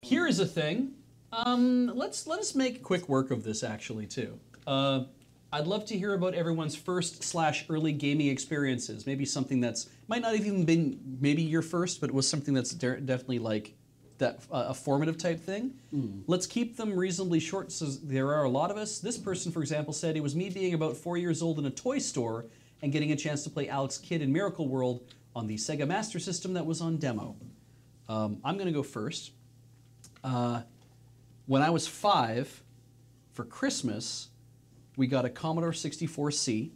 Here is a thing. Let us make quick work of this actually too. I'd love to hear about everyone's first/early gaming experiences. Maybe something that's might not even been maybe your first, but was something that's definitely like that a formative type thing. Let's keep them reasonably short, so there are a lot of us. This person, for example, said it was me being about 4 years old in a toy store and getting a chance to play Alex Kidd in Miracle World on the Sega Master System that was on demo. I'm going to go first. When I was 5, for Christmas, we got a Commodore 64C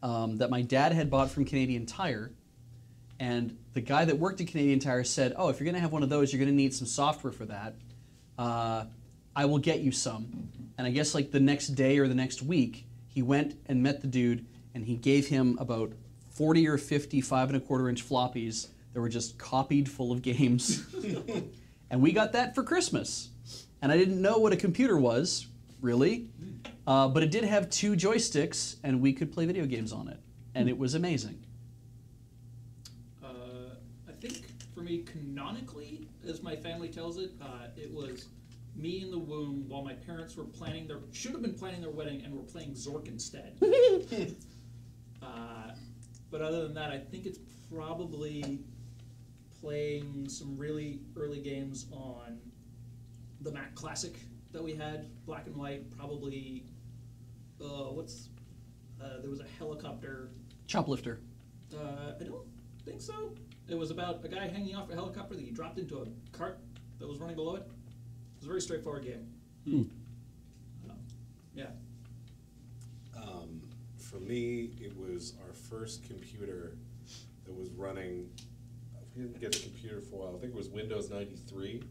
that my dad had bought from Canadian Tire. And the guy that worked at Canadian Tire said, oh, if you're going to have one of those, you're going to need some software for that. I will get you some. And I guess like the next day or the next week, he went and met the dude, and he gave him about 40 or 50 5.25-inch floppies that were just copied full of games. And we got that for Christmas. And I didn't know what a computer was, really. But it did have 2 joysticks, and we could play video games on it. And it was amazing. I think for me, canonically, as my family tells it, it was me in the womb while my parents were should have been planning their wedding and were playing Zork instead. But other than that, I think it's probably playing some really early games on the Mac Classic that we had, black and white, probably, there was a helicopter. Choplifter. I don't think so. It was about a guy hanging off a helicopter that he dropped into a cart that was running below it. It was a very straightforward game. Yeah. For me, it was our first computer that was running. We didn't get a computer for a while. I think it was Windows 93,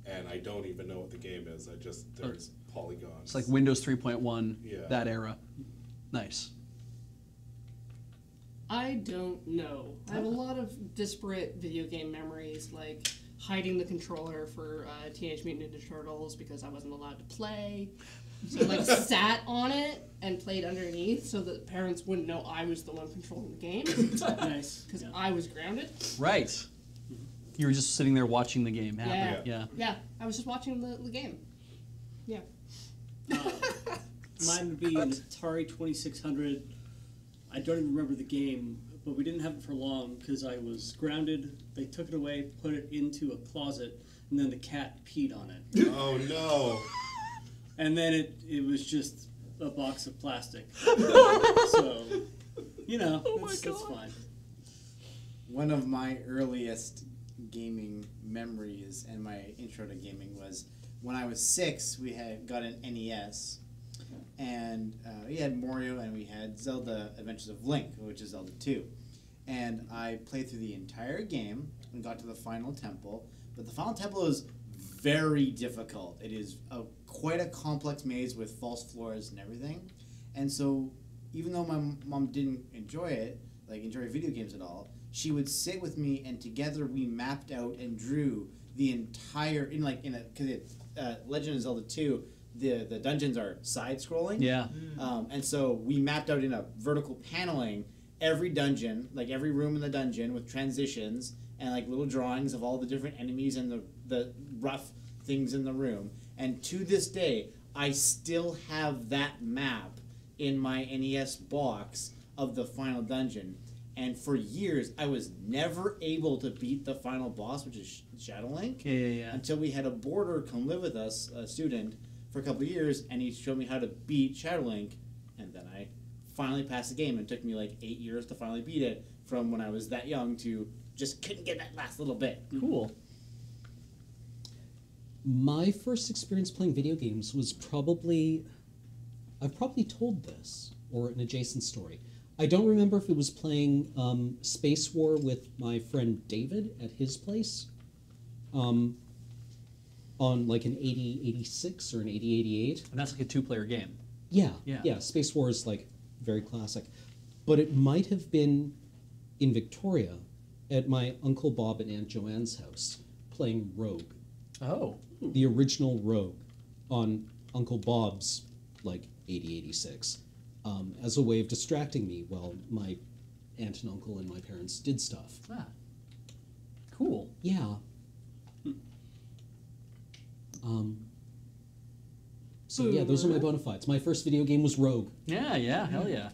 and I don't even know what the game is. There's polygons. It's like Windows 3.1, that era. Nice. I don't know. I have a lot of disparate video game memories, like hiding the controller for Teenage Mutant Ninja Turtles because I wasn't allowed to play. So I like sat on it and played underneath so that parents wouldn't know I was the one controlling the game. Nice. Because I was grounded. Right. You were just sitting there watching the game. Happy. Yeah, I was just watching the game. Yeah. Mine would be an Atari 2600. I don't even remember the game, but we didn't have it for long because I was grounded. They took it away, put it into a closet, and then the cat peed on it. Oh, no. And then it was just a box of plastic. So, that's fine. One of my earliest gaming memories and my intro to gaming was when I was 6, we had got an NES. And we had Mario and we had Zelda Adventures of Link, which is Zelda 2. And I played through the entire game and got to the final temple. But the final temple is very difficult. It is quite a complex maze with false floors and everything. And so even though my mom didn't enjoy video games at all, she would sit with me and together we mapped out and drew the entire, because Legend of Zelda 2, the dungeons are side-scrolling. Yeah. And so we mapped out in a vertical paneling every dungeon, like every room in the dungeon with transitions and like little drawings of all the different enemies and the rough things in the room. And to this day, I still have that map in my NES box of the final dungeon. And for years, I was never able to beat the final boss, which is Shadow Link. Yeah. Until we had a boarder come live with us, a student, for a couple of years, and he showed me how to beat Shadow Link, and then I finally passed the game. It took me like 8 years to finally beat it, from when I was that young to just couldn't get that last little bit. Cool. My first experience playing video games was I've probably told this, or an adjacent story. I don't remember if it was playing Space War with my friend David at his place, on like an 8086 or an 8088. And that's like a 2-player game. Yeah. Space War is like very classic. But it might have been in Victoria at my Uncle Bob and Aunt Joanne's house playing Rogue. Oh. The original Rogue on Uncle Bob's like 8086 as a way of distracting me while my aunt and uncle and my parents did stuff. Ah. Cool. Yeah. So yeah, those are my bona fides. My first video game was Rogue. Yeah, hell yeah.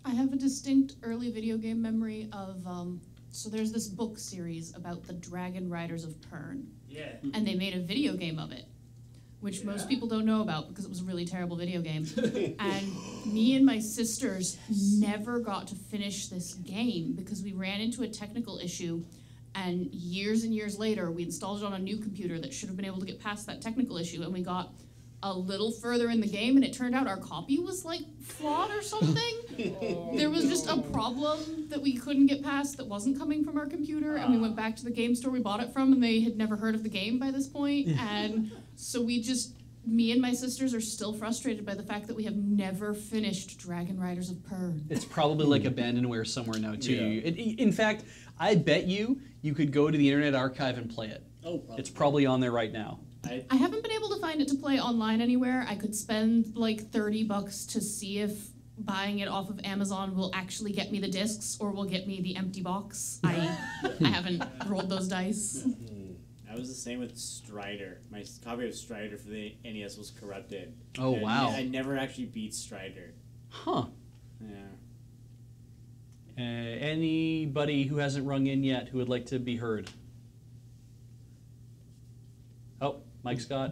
I have a distinct early video game memory of, so there's this book series about the Dragon Riders of Pern, Yeah. and they made a video game of it, which most people don't know about because it was a really terrible video game. And me and my sisters never got to finish this game because we ran into a technical issue, and years later, we installed it on a new computer that should have been able to get past that technical issue, and we got a little further in the game, and it turned out our copy was like flawed or something. There was just a problem that we couldn't get past that wasn't coming from our computer, and we went back to the game store we bought it from, and they had never heard of the game by this point. And so me and my sisters are still frustrated by the fact that we have never finished Dragon Riders of Pern. It's probably like abandonware somewhere now too. Yeah. In fact, I bet you could go to the Internet Archive and play it. Oh, probably. It's probably on there right now. I haven't been able to find it to play online anywhere. I could spend like $30 to see if buying it off of Amazon will actually get me the discs or will get me the empty box. I haven't rolled those dice. I was the same with Strider. My copy of Strider for the NES was corrupted. Oh, And wow. I never actually beat Strider. Huh. Yeah. Anybody who hasn't rung in yet who would like to be heard? Oh, Mike Scott.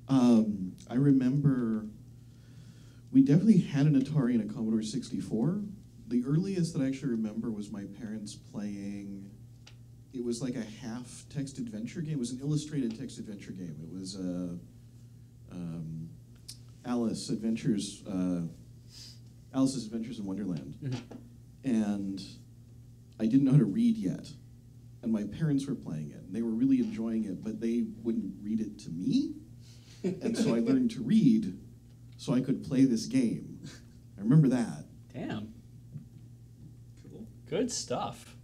I remember we definitely had an Atari and a Commodore 64. The earliest that I actually remember was my parents playing. It was like a half text adventure game. It was an illustrated text adventure game. It was Alice's Adventures in Wonderland. And I didn't know how to read yet. And my parents were playing it, and they were really enjoying it, but they wouldn't read it to me. And so I learned to read so I could play this game. I remember that. Damn. Cool. Good stuff.